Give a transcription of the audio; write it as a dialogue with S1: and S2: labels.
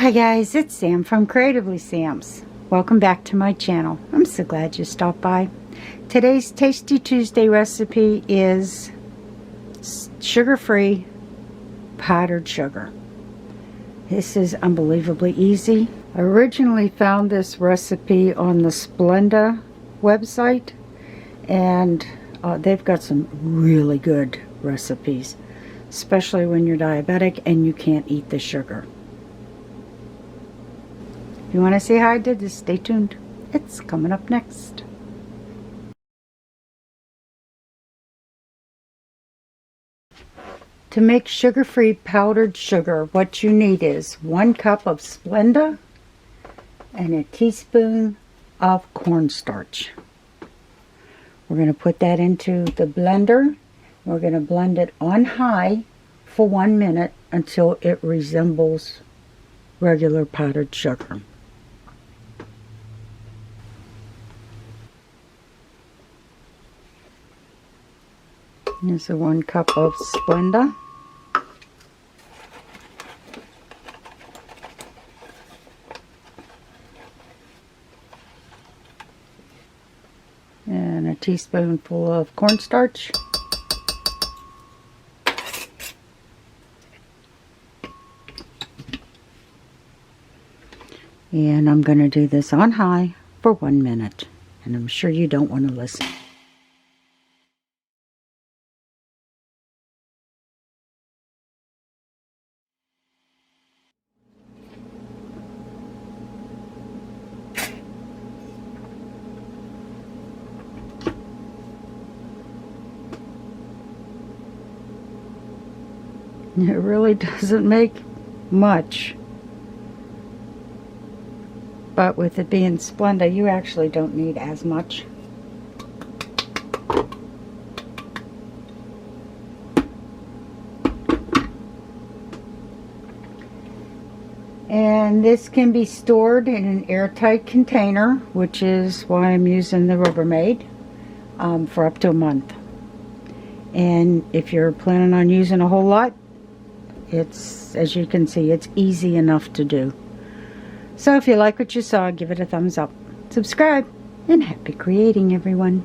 S1: Hi guys, it's Sam from Creatively Sam's. Welcome back to my channel. I'm so glad you stopped by. Today's Tasty Tuesday recipe is sugar-free powdered sugar. This is unbelievably easy. I originally found this recipe on the Splenda website, and they've got some really good recipes, especially when you're diabetic and you can't eat the sugar. If you want to see how I did this, stay tuned. It's coming up next. To make sugar-free powdered sugar, what you need is 1 cup of Splenda and a teaspoon of cornstarch. We're going to put that into the blender. We're going to blend it on high for 1 minute until it resembles regular powdered sugar. Here's a 1 cup of Splenda. And a teaspoonful of cornstarch. And I'm going to do this on high for 1 minute. And I'm sure you don't want to listen. It really doesn't make much, but with it being Splenda, you actually don't need as much. And this can be stored in an airtight container, which is why I'm using the Rubbermaid, for up to a month. And if you're planning on using a whole lot, it's, as you can see, it's easy enough to do. So if you like what you saw, give it a thumbs up, subscribe, and happy creating, everyone.